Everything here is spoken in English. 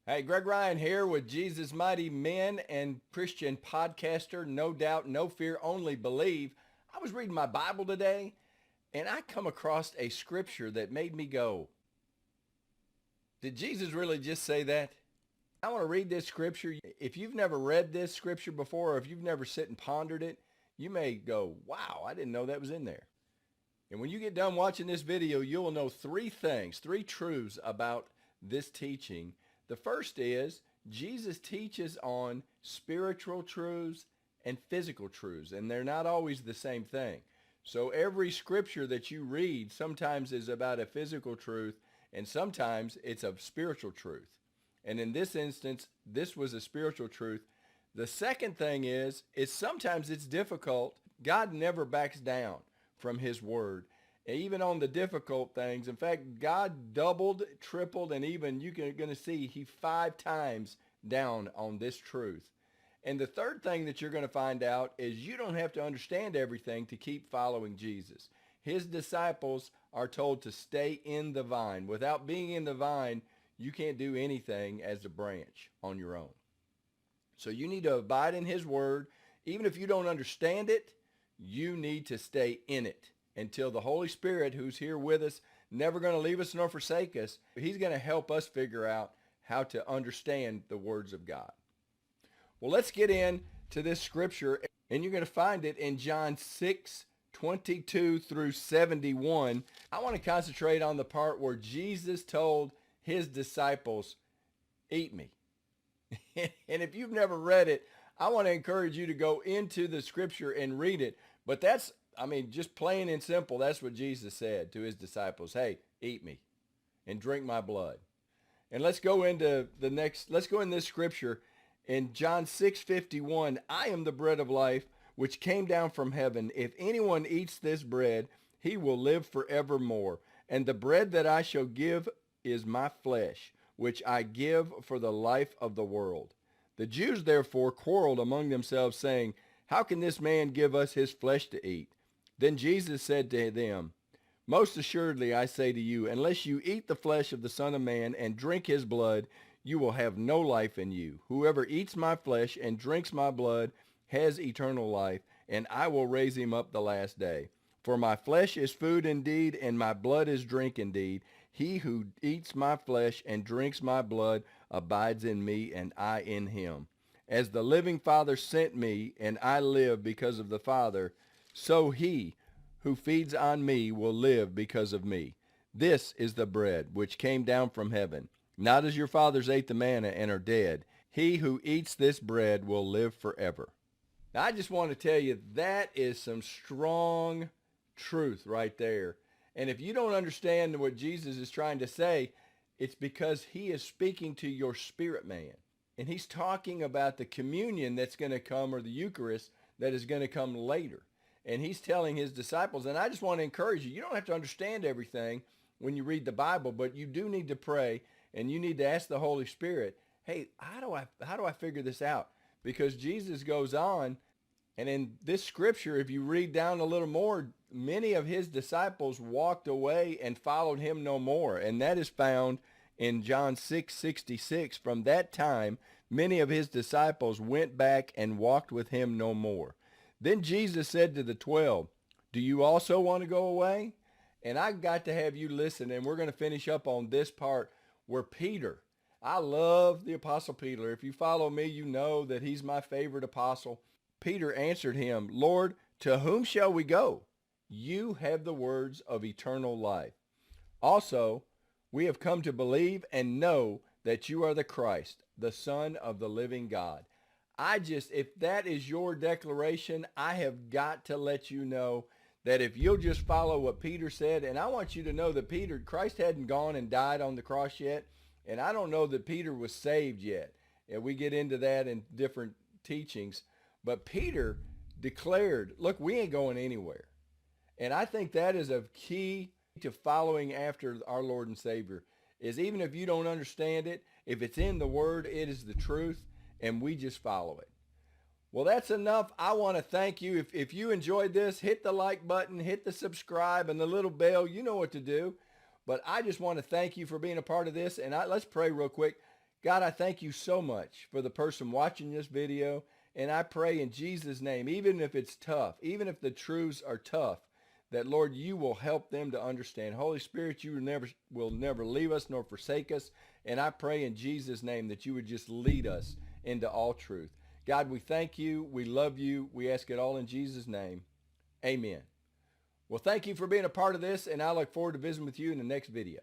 Hey, Greg Ryan here with Jesus Mighty Men and Christian podcaster, No Doubt, No Fear, Only Believe. I was reading my Bible today and I come across a scripture that made me go, did Jesus really just say that? I want to read this scripture. If you've never read this scripture before, or if you've never sit and pondered it, you may go, wow, I didn't know that was in there. And when you get done watching this video, you'll know three things, three truths about this teaching. The first is Jesus teaches on spiritual truths and physical truths, and they're not always the same thing. So every scripture that you read sometimes is about a physical truth, and sometimes it's a spiritual truth. And in this instance, this was a spiritual truth. The second thing is sometimes it's difficult. God never backs down from his word, even on the difficult things. In fact, God doubled, tripled, and even you're going to see he 5 times down on this truth. And the third thing that you're going to find out is you don't have to understand everything to keep following Jesus. His disciples are told to stay in the vine. Without being in the vine, you can't do anything as a branch on your own. So you need to abide in his word. Even if you don't understand it, you need to stay in it until the Holy Spirit, who's here with us, never going to leave us nor forsake us, he's going to help us figure out how to understand the words of God. Well, let's get into this scripture, and you're going to find it in John 6:22 through 71. I want to concentrate on the part where Jesus told his disciples, eat me. And if you've never read it, I want to encourage you to go into the scripture and read it. But just plain and simple, that's what Jesus said to his disciples. Hey, eat me and drink my blood. And let's go into let's go in this scripture in John 6:51. I am the bread of life, which came down from heaven. If anyone eats this bread, he will live forevermore. And the bread that I shall give is my flesh, which I give for the life of the world. The Jews therefore quarreled among themselves, saying, how can this man give us his flesh to eat? Then Jesus said to them, most assuredly I say to you, unless you eat the flesh of the Son of Man and drink his blood, you will have no life in you. Whoever eats my flesh and drinks my blood has eternal life, and I will raise him up the last day. For my flesh is food indeed, and my blood is drink indeed. He who eats my flesh and drinks my blood abides in me, and I in him. As the living Father sent me, and I live because of the Father, so he who feeds on me will live because of me. This is the bread which came down from heaven, not as your fathers ate the manna and are dead. He who eats this bread will live forever. Now, I just want to tell you, that is some strong truth right there. And if you don't understand what Jesus is trying to say, it's because he is speaking to your spirit man. And he's talking about the communion that's going to come, or the Eucharist that is going to come later. And he's telling his disciples, and I just want to encourage you, you don't have to understand everything when you read the Bible, but you do need to pray, and you need to ask the Holy Spirit, hey, how do I figure this out? Because Jesus goes on, and in this scripture, if you read down a little more, many of his disciples walked away and followed him no more. And that is found in John 6:66. From that time, many of his disciples went back and walked with him no more. Then Jesus said to the 12, do you also want to go away? And I got to have you listen, and we're going to finish up on this part where Peter, I love the Apostle Peter. If you follow me, you know that he's my favorite apostle. Peter answered him, Lord, to whom shall we go? You have the words of eternal life. Also, we have come to believe and know that you are the Christ, the Son of the living God. If that is your declaration, I have got to let you know that if you'll just follow what Peter said, and I want you to know that Christ hadn't gone and died on the cross yet, and I don't know that Peter was saved yet. And we get into that in different teachings. But Peter declared, look, we ain't going anywhere. And I think that is a key to following after our Lord and Savior, is even if you don't understand it, if it's in the Word, it is the truth, and we just follow it. Well, that's enough. I want to thank you. If you enjoyed this, hit the like button, hit the subscribe, and the little bell. You know what to do. But I just want to thank you for being a part of this. And let's pray real quick. God, I thank you so much for the person watching this video. And I pray in Jesus' name, even if it's tough, even if the truths are tough, that, Lord, you will help them to understand. Holy Spirit, you will never leave us nor forsake us. And I pray in Jesus' name that you would just lead us into all truth. God, we thank you. We love you. We ask it all in Jesus' name. Amen. Well, thank you for being a part of this, and I look forward to visiting with you in the next video.